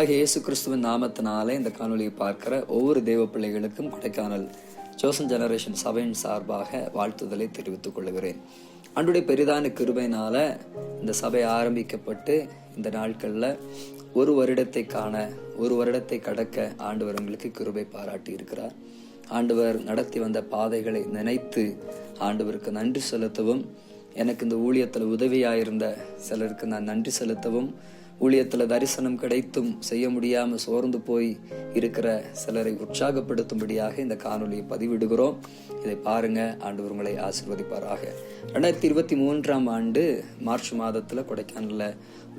கர்த்தராகிய இயேசு கிறிஸ்துவின் நாமத்தினாலே இந்த காணொலியை பார்க்கிற ஒவ்வொரு தேவ பிள்ளைகளுக்கும் கொடைக்கானல் சோசன் ஜெனரேஷன் சபையின் சார்பாக வாழ்த்துதலை தெரிவித்துக் கொள்கிறேன். ஆண்டுடைய பெரிதான கிருபையினால இந்த சபை ஆரம்பிக்கப்பட்டு இந்த நாட்கள்ல ஒரு வருடத்தை கடக்க ஆண்டவர் எங்களுக்கு கிருபை பாராட்டி இருக்கிறார். ஆண்டவர் நடத்தி வந்த பாதைகளை நினைத்து ஆண்டவருக்கு நன்றி செலுத்தவும், எனக்கு இந்த ஊழியத்துல உதவியாயிருந்த சிலருக்கு நான் நன்றி செலுத்தவும், ஊழியத்துல தரிசனம் கிடைத்தும் செய்ய முடியாம சோர்ந்து போய் இருக்கிற சிலரை உற்சாகப்படுத்தும்படியாக இந்த காணொலியை பதிவிடுகிறோம். இதை பாருங்க. ஆண்டவர் உங்களை ஆசீர்வதிப்பாராக. 2023 ஆண்டு மார்ச் மாதத்துல கொடைக்கானல்ல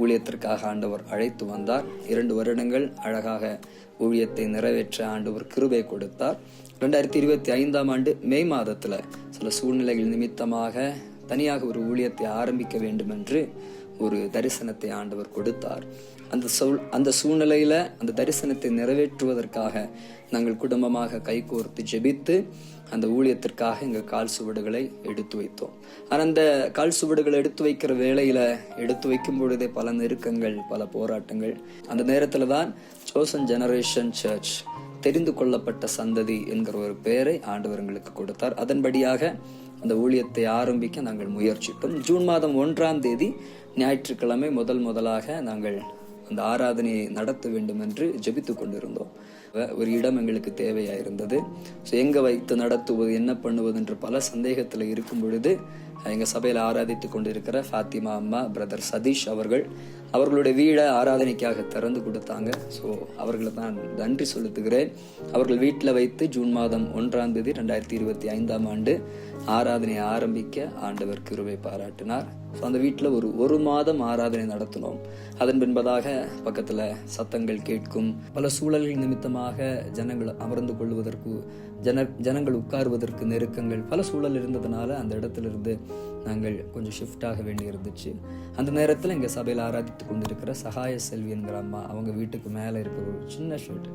ஊழியத்திற்காக ஆண்டவர் அழைத்து வந்தார். 2 வருடங்கள் அழகாக ஊழியத்தை நிறைவேற்ற ஆண்டவர் கிருபை கொடுத்தார். 2025 ஆண்டு மே மாதத்துல சில சூழ்நிலைகள் நிமித்தமாக தனியாக ஒரு ஊழியத்தை ஆரம்பிக்க வேண்டும் என்று ஒரு தரிசனத்தை ஆண்டவர் கொடுத்தார். அந்த சூழ்நிலையில அந்த தரிசனத்தை நிறைவேற்றுவதற்காக நாங்கள் குடும்பமாக கைகோர்த்து ஜெபித்து அந்த ஊழியத்திற்காக எங்கள் கால் சுவடுகளை எடுத்து வைத்தோம். ஆனால் அந்த கால் சுவடுகளை எடுத்து வைக்கிற வேளையில எடுத்து வைக்கும் பொழுதே பல நெருக்கங்கள், பல போராட்டங்கள். அந்த நேரத்துல தான் சோசன் ஜெனரேஷன் சர்ச், தெரிந்து கொள்ளப்பட்ட சந்ததி என்கிற ஒரு பெயரை ஆண்டவர் எங்களுக்கு கொடுத்தார். அதன்படியாக அந்த ஊழியத்தை ஆரம்பிக்க நாங்கள் முயற்சித்தோம். ஜூன் மாதம் 1ஆம் தேதி ஞாயிற்றுக்கிழமை முதலாக நாங்கள் அந்த ஆராதனையை நடத்த வேண்டும் என்று ஜெபித்து கொண்டிருந்தோம். ஒரு இடம் எங்களுக்கு தேவையாயிருந்தது. எங்க வைத்து நடத்துவது, என்ன பண்ணுவது என்று பல சந்தேகத்துல இருக்கும் பொழுது எங்க சபையில ஆராதித்து கொண்டிருக்கிற ஃபாத்திமா அம்மா, பிரதர் சதீஷ் அவர்களுடைய வீடை ஆராதனைக்காக திறந்து கொடுத்தாங்க. ஸோ அவர்களை தான் நன்றி செலுத்துகிறேன். அவர்கள் வீட்டில் வைத்து ஜூன் மாதம் 1ஆம் தேதி 2025 ஆண்டு ஆராதனையை ஆரம்பிக்க ஆண்டவர் கிருபை பாராட்டினார். ஸோ அந்த வீட்டில் ஒரு மாதம் ஆராதனை நடத்தினோம். அதன் பின்பதாக பக்கத்துல சத்தங்கள் கேட்கும், பல சூழல்கள் நிமித்தமாக ஜனங்கள் அமர்ந்து கொள்வதற்கு, ஜனங்கள் உட்காருவதற்கு நெருக்கங்கள், பல சூழல் இருந்ததுனால அந்த இடத்திலிருந்து நாங்கள் கொஞ்சம் ஷிஃப்ட் ஆக வேண்டி இருந்துச்சு. அந்த நேரத்தில் எங்க சபையில் ஆராதித்து கொண்டிருக்கிற சகாய செல்வி என்கிற அம்மா, அவங்க வீட்டுக்கு மேலே இருக்கிற ஒரு சின்ன ஷெட்,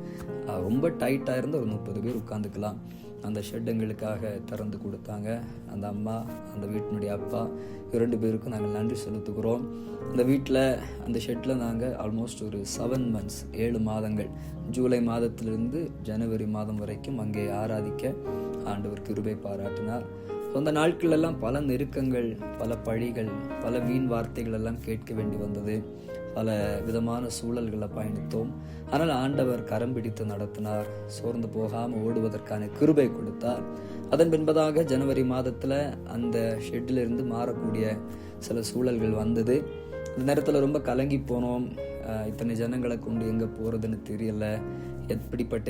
ரொம்ப டைட்டா இருந்து ஒரு 30 பேர் உட்காந்துக்கலாம். அந்த ஷெட் எங்களுக்காக திறந்து கொடுத்தாங்க. அந்த அம்மா, அந்த வீட்டினுடைய அப்பா, 2 பேருக்கும் நாங்கள் நன்றி செலுத்துகிறோம். அந்த வீட்டில், அந்த ஷெட்டில் நாங்கள் ஆல்மோஸ்ட் ஒரு 7 months 7 மாதங்கள், ஜூலை மாதத்திலிருந்து ஜனவரி மாதம் வரைக்கும் அங்கே ஆராதிக்க ஆண்டவர் கிருபை பாராட்டினார். அந்த நாட்கள் எல்லாம் பல நெருக்கங்கள், பல பழிகள், பல வீண் வார்த்தைகள் எல்லாம் கேட்க வேண்டி வந்தது. பல விதமான சூழல்களை பயணித்தோம். ஆனால் ஆண்டவர் கரம் பிடித்து நடத்தினார். சோர்ந்து போகாம ஓடுவதற்கான கிருபை கொடுத்தார். அதன் பின்பதாக ஜனவரி மாதத்துல அந்த ஷெட்ல இருந்து மாறக்கூடிய சில சூழல்கள் வந்தது. அந்த நேரத்துல ரொம்ப கலங்கி போனோம். இத்தனை ஜனங்களை கொண்டு எங்க போறதுன்னு தெரியல, எப்படிப்பட்ட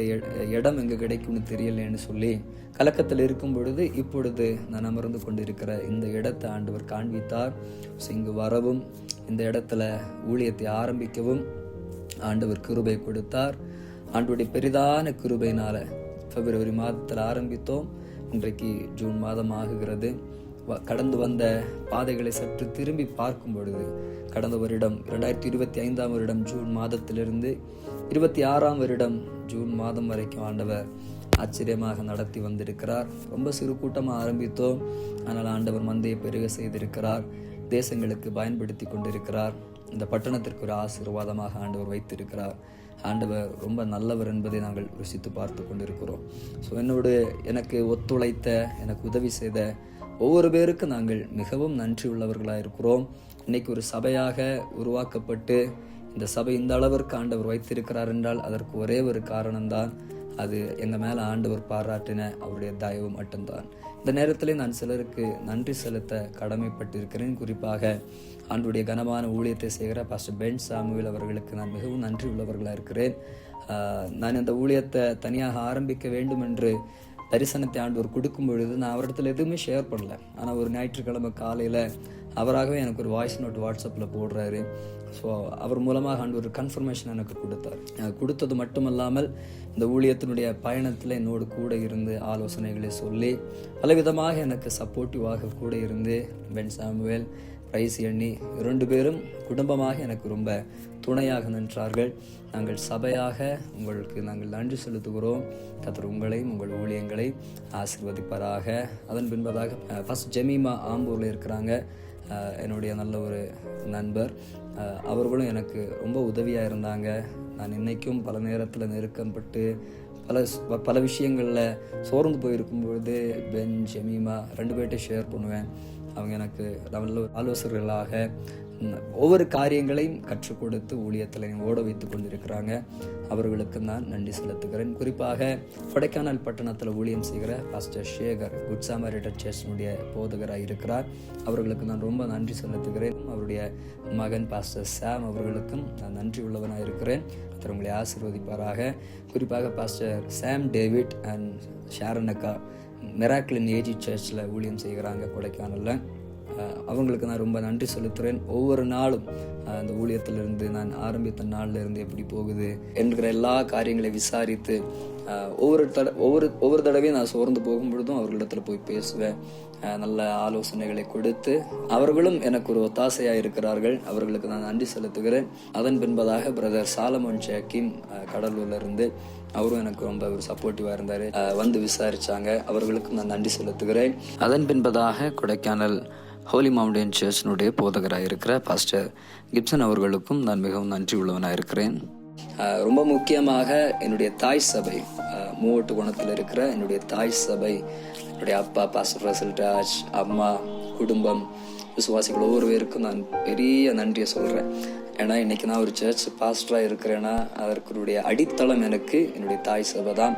இடம் எங்க கிடைக்கும்னு தெரியலன்னு சொல்லி கலக்கத்தில் இருக்கும் பொழுது, இப்பொழுது நான் அமர்ந்து கொண்டிருக்கிற இந்த இடத்தை ஆண்டவர் காண்பித்தார். இங்கு வரவும், இந்த இடத்துல ஊழியத்தை ஆரம்பிக்கவும் ஆண்டவர் கிருபை கொடுத்தார். ஆண்டவருடைய பெரிதான கிருபையினால பிப்ரவரி மாதத்தில் ஆரம்பித்தோம். இன்றைக்கு ஜூன் மாதம் ஆகுகிறது. கடந்து வந்த பாதைகளை சற்று திரும்பி பார்க்கும் பொழுது, கடந்த வருடம் 2025 வருடம் ஜூன் மாதத்திலிருந்து 26 வருடம் ஜூன் மாதம் வரைக்கும் ஆண்டவர் ஆச்சரியமாக நடத்தி வந்திருக்கிறார். ரொம்ப சிறு கூட்டமாக ஆரம்பித்தோம். ஆனால் ஆண்டவர் மந்தையை பெருக செய்திருக்கிறார். தேசங்களுக்கு பயன்படுத்தி கொண்டிருக்கிறார். இந்த பட்டணத்திற்கு ஒரு ஆசீர்வாதமாக ஆண்டவர் வைத்திருக்கிறார். ஆண்டவர் ரொம்ப நல்லவர் என்பதை நாங்கள் ருசித்து பார்த்து கொண்டிருக்கிறோம். ஸோ எனக்கு ஒத்துழைத்த, எனக்கு உதவி செய்த ஒவ்வொரு பேருக்கு நாங்கள் மிகவும் நன்றி உள்ளவர்களாக இருக்கிறோம். இன்னைக்கு ஒரு சபையாக உருவாக்கப்பட்டு இந்த சபை இந்த அளவிற்கு ஆண்டவர் வைத்திருக்கிறார் என்றால் அதற்கு ஒரே ஒரு காரணம்தான், அது எங்க மேல ஆண்டவர் பாராட்டின அவருடைய தயவு மட்டும்தான். இந்த நேரத்திலே நான் சிலருக்கு நன்றி செலுத்த கடமைப்பட்டிருக்கிறேன். குறிப்பாக ஆண்டுடைய கனமான ஊழியத்தை செய்கிற பாஸ்டர் பென் சாமுவேல் அவர்களுக்கு நான் மிகவும் நன்றி உள்ளவர்களாக இருக்கிறேன். நான் இந்த ஊழியத்தை தனியாக ஆரம்பிக்க வேண்டும் என்று தரிசனத்தை ஆண்டவர் கொடுக்கும் பொழுது நான் அவரிடத்துல எதுவுமே ஷேர் பண்ணல. ஆனால் ஒரு ஞாயிற்றுக்கிழமை காலையில் அவராகவே எனக்கு ஒரு வாய்ஸ் நோட் வாட்ஸ்அப்பில் போடுறாரு. ஸோ அவர் மூலமாக ஆண்டவர் கன்ஃபர்மேஷன் எனக்கு கொடுத்தார். கொடுத்தது மட்டுமல்லாமல் இந்த ஊழியத்தினுடைய பயணத்தில் என்னோடு கூட இருந்து ஆலோசனைகளை சொல்லி பலவிதமாக எனக்கு சப்போர்ட்டிவாக கூட இருந்து பென் சாமுவேல், பிரைஸ் எண்ணி 2 பேரும் குடும்பமாக எனக்கு ரொம்ப துணையாக நின்றார்கள். நாங்கள் சபையாக உங்களுக்கு நாங்கள் நன்றி செலுத்துகிறோம். கர்த்தர் உங்களையும் உங்கள் ஊழியங்களை ஆசீர்வதிப்பாராக. அதன் பின்பதாக ஃபர்ஸ்ட் ஜெமீமா ஆம்பூரில் இருக்கிறாங்க. என்னுடைய நல்ல ஒரு நண்பர். அவர்களும் எனக்கு ரொம்ப உதவியாக இருந்தாங்க. நான் இன்றைக்கும் பல நேரத்தில் நெருக்கப்பட்டு பல விஷயங்களில் சோர்ந்து போயிருக்கும்பொழுது பென், ஜெமீமா 2 பேர்கிட்ட ஷேர் பண்ணுவேன். அவங்க எனக்கு நல்ல ஆலோசகர்களாக ஒவ்வொரு காரியங்களையும் கற்றுக் கொடுத்து ஊழியத்தில் ஓட வைத்து கொண்டிருக்கிறாங்க. அவர்களுக்கு நான் நன்றி செலுத்துகிறேன். குறிப்பாக கொடைக்கானல் பட்டணத்தில் ஊழியம் செய்கிற பாஸ்டர் சேகர் குட் சாமரிட்டன் சர்ச்சினுடைய போதகராக இருக்கிறார். அவர்களுக்கு நான் ரொம்ப நன்றி செலுத்துகிறேன். அவருடைய மகன் பாஸ்டர் சாம் அவர்களுக்கும் நான் நன்றி உள்ளவனாக இருக்கிறேன். கர்த்தர் உங்களை ஆசீர்வதிப்பாராக. குறிப்பாக pastor Sam David and Sharon அக்கா மிராக்கிள் ஏஜி சர்ச்சில் ஊழியம் செய்கிறாங்க கொடைக்கானலில். அவங்களுக்கு நான் ரொம்ப நன்றி செலுத்துகிறேன். ஒவ்வொரு நாளும் அந்த ஊழியத்திலிருந்து நான் ஆரம்பித்த நாளில் இருந்து எப்படி போகுது என்கிற எல்லா காரியங்களை விசாரித்து ஒவ்வொரு தடவையும் நான் சோர்ந்து போகும் பொழுதும் அவர்களிடத்துல போய் பேசுவேன். நல்ல ஆலோசனைகளை கொடுத்து அவர்களும் எனக்கு ஒரு ஒத்தாசையாக இருக்கிறார்கள். அவர்களுக்கு நான் நன்றி செலுத்துகிறேன். அதன் பின்பதாக பிரதர் சாலமோன் ஜாக்கிம் கடலூர்ல இருந்து அவரும் எனக்கு ரொம்ப ஒரு சப்போர்ட்டிவா இருந்தாரு. வந்து விசாரிச்சாங்க. அவர்களுக்கும் நான் நன்றி செலுத்துகிறேன். அதன் பின்பதாக கொடைக்கானல் ஹோலி மவுண்டன் சர்ச்சினுடைய போதகராக இருக்கிற பாஸ்டர் கிப்சன் அவர்களுக்கும் நான் மிகவும் நன்றி உள்ளவனாக இருக்கிறேன். ரொம்ப முக்கியமாக என்னுடைய தாய் சபை மூவட்டு குணத்தில் இருக்கிற என்னுடைய தாய் சபை, என்னுடைய அப்பா பாஸ்டர் ரசல் ராஜ், அம்மா, குடும்பம், விசுவாசிகள் ஒவ்வொருவருக்கும் நான் பெரிய நன்றியை சொல்கிறேன். ஏன்னா இன்னைக்கு நான் ஒரு சர்ச் பாஸ்டராக இருக்கிறேன்னா அதற்குடைய அடித்தளம் எனக்கு என்னுடைய தாய் சபை தான்.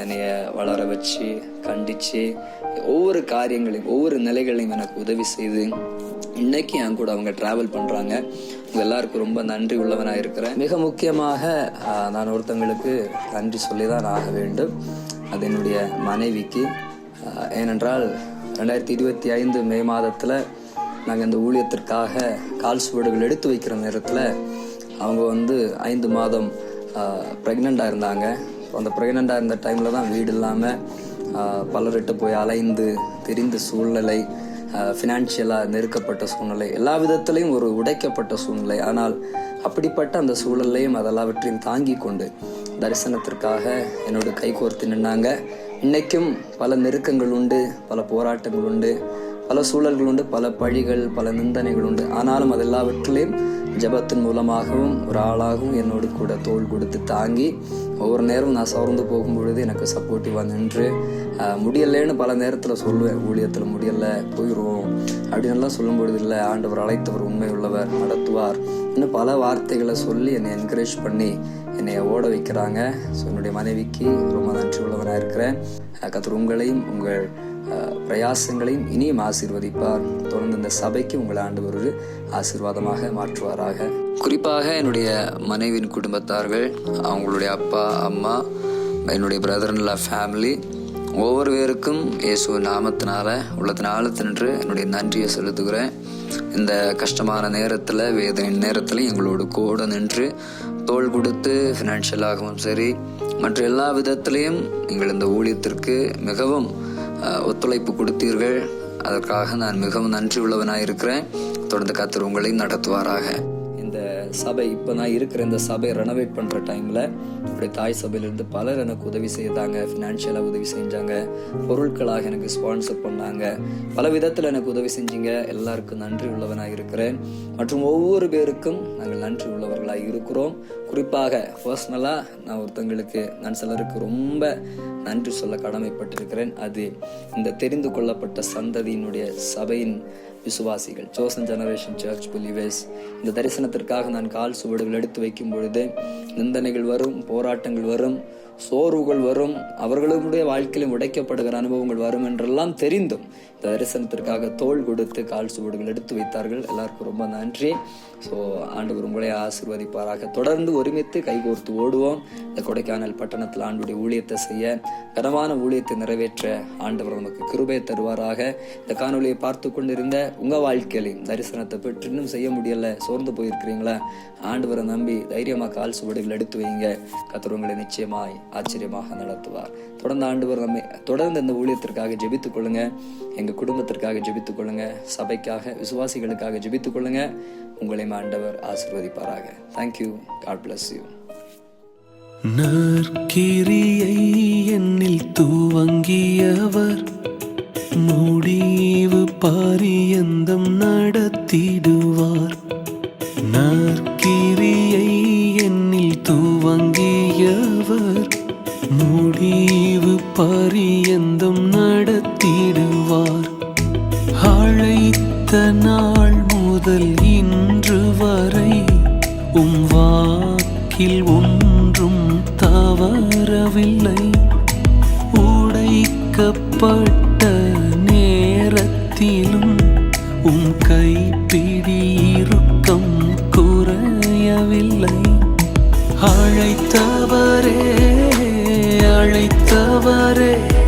என்னைய வளர வச்சு கண்டிச்சு ஒவ்வொரு காரியங்களையும் ஒவ்வொரு நிலைகளையும் எனக்கு உதவி செய்து இன்னைக்கு என் கூட அவங்க டிராவல் பண்றாங்க. உங்க எல்லாருக்கும் ரொம்ப நன்றி உள்ளவனாக இருக்கிறேன். மிக முக்கியமாக நான் ஒருத்தங்களுக்கு நன்றி சொல்லிதான் ஆக வேண்டும். அது என்னுடைய மனைவிக்கு. ஏனென்றால் 2025 மே மாதத்துல நாங்கள் இந்த ஊழியத்திற்காக கால் சுவடுகள் எடுத்து வைக்கிற நேரத்தில் அவங்க 5 மாதம் ப்ரெக்னெண்ட்டாக இருந்தாங்க. அந்த ப்ரெக்னெண்ட்டாக இருந்த டைமில் தான் வீடு இல்லாமல் பலர்கிட்ட போய் அலைந்து தெரிந்த சூழ்நிலை, ஃபினான்ஷியலாக நெருக்கப்பட்ட சூழ்நிலை, எல்லா விதத்திலையும் ஒரு உடைக்கப்பட்ட சூழ்நிலை. ஆனால் அப்படிப்பட்ட அந்த சூழலையும் அதெல்லாவற்றையும் தாங்கி கொண்டு தரிசனத்திற்காக என்னோட கைகோர்த்து நின்னாங்க. இன்னைக்கும் பல நெருக்கங்கள் உண்டு, பல போராட்டங்கள் உண்டு, பல சூழல்கள் உண்டு, பல பழிகள், பல நிந்தனைகள் உண்டு. ஆனாலும் அதெல்லாவற்றிலையும் ஜபத்தின் மூலமாகவும் ஒரு ஆளாகவும் என்னோடு கூட தோள் கொடுத்து தாங்கி ஒவ்வொரு நேரம் நான் சோர்ந்து போகும் பொழுது எனக்கு சப்போர்ட்டிவாக நின்று முடியலைன்னு பல நேரத்தில் சொல்லுவேன். ஊழியத்தில் முடியலை, போயிடுவோம் அப்படின்லாம் சொல்லும் பொழுது இல்லை, ஆண்டவர் அழைத்தவர் உண்மை உள்ளவர், நடத்துவார், இன்னும் பல வார்த்தைகளை சொல்லி என்னை என்கரேஜ் பண்ணி என்னை ஓட வைக்கிறாங்க. ஸோ என்னுடைய மனைவிக்கு ரொம்ப நன்றி உள்ளவனாக இருக்கிறேன். கர்த்தர் உங்களையும் உங்கள் பிரயாசங்களையும் இனியும் ஆசீர்வதிப்பார். தொடர்ந்து இந்த சபைக்கு உங்களை ஆண்டவர் ஒரு ஆசீர்வாதமாக மாற்றுவாராக. குறிப்பாக என்னுடைய மனைவியின் குடும்பத்தார்கள், அவங்களுடைய அப்பா, அம்மா, என்னுடைய பிரதர்ன்லா ஃபேமிலி ஒவ்வொருவருக்கும் இயேசு நாமத்தினால உள்ளத்தினால தின்று என்னுடைய நன்றியை செலுத்துகிறேன். இந்த கஷ்டமான நேரத்தில், வேதனை நேரத்தில் எங்களோடு கூட நின்று தோள் கொடுத்து ஃபினான்ஷியலாகவும் சரி மற்ற எல்லா விதத்திலையும் நீங்கள் இந்த ஊழியத்திற்கு மிகவும் ஒத்துழைப்பு கொடுத்தீர்கள். அதற்காக நான் மிகவும் நன்றி உள்ளவனாக இருக்கிறேன். தொடர்ந்து கர்த்தர் உங்களை நடத்துவாராக. இந்த சபை இப்போ நான் இருக்கிற இந்த சபை ரெனோவேட் பண்ணுற டைமில் என்னுடைய தாய் சபையிலிருந்து பலர் எனக்கு உதவி செய்தாங்க, ஃபினான்ஷியலாக உதவி செஞ்சாங்க, பொருட்களாக எனக்கு ஸ்பான்சர் பண்ணாங்க, பல விதத்தில் எனக்கு உதவி செஞ்சீங்க. எல்லாருக்கும் நன்றி உள்ளவனாக இருக்கிறேன். மற்றும் ஒவ்வொரு பேருக்கும் நாங்கள் நன்றி உள்ளவர்களாக இருக்கிறோம். குறிப்பாக பர்சனலாக நான் சிலருக்கு ரொம்ப நன்றி சொல்ல கடமைப்பட்டிருக்கிறேன். அது இந்த தெரிந்து கொள்ளப்பட்ட சந்ததியினுடைய சபையின் விசுவாசிகள், சோசன் ஜெனரேஷன் சர்ச் பிலீவர்ஸ். இந்த தரிசனத்திற்காக நான் கால் சுவடுகள் எடுத்து வைக்கும் பொழுது நிந்தனைகள் வரும், போராட்டங்கள் வரும், சோர்வுகள் வரும், அவர்களுடைய வாழ்க்கையிலும் உடைக்கப்படுகிற அனுபவங்கள் வரும் என்றெல்லாம் தெரிந்தும் இந்த தரிசனத்திற்காக தோள் கொடுத்து கால் சுவடுகள் எடுத்து வைத்தார்கள். எல்லாருக்கும் ரொம்ப நன்றி. ஸோ ஆண்டவர் உங்களை ஆசீர்வதிப்பாராக. தொடர்ந்து ஒருமித்து கைகோர்த்து ஓடுவோம். இந்த கொடைக்கானல் பட்டணத்தில் ஆண்டுடைய ஊழியத்தை செய்ய, கனமான ஊழியத்தை நிறைவேற்ற ஆண்டவர் நமக்கு கிருபை தருவாராக. இந்த காணொலியை பார்த்து கொண்டிருந்த உங்க வாழ்க்கையிலையும் தரிசனத்தை பெற்று இன்னும் செய்ய முடியல, சோர்ந்து போயிருக்கிறீங்களா? ஆண்டவரை நம்பி தைரியமாக கால் சுவடுகள் எடுத்து வைங்க. கர்த்தர் உங்களை நிச்சயமாய் ஆச்சரியமாக நடத்துவார். தொடர்ந்து ஆண்டவர் தொடர்ந்து இந்த ஊழியத்திற்காக ஜெபித்துக் கொள்ளுங்க, எங்க குடும்பத்திற்காக ஜெபித்துக் கொள்ளுங்க, சபைக்காக, விசுவாசிகளுக்காக ஜெபித்துக் கொள்ளுங்க. உங்களை ஆண்டவர் ஆசீர்வதிப்பாராக. தேங்க்யூ. God bless you. நற்கிரியை என்னில் துவங்கியவர் முடிவு பரியந்தம் நடத்திடுவார். நற்கிரியை என்னில் துவங்கியவர் முடிவு பரியந்தம் நடத்திடுவார். அழைத்த நாள் முதல் இன்று வரை வாக்கில் ஒன்றும் தவறவில்லை. உடைக்கப்பட்ட நேரத்திலும் கைப்பிடி இறுக்கம் குறையவில்லை. அழைத்தவரே அழைத்தவரே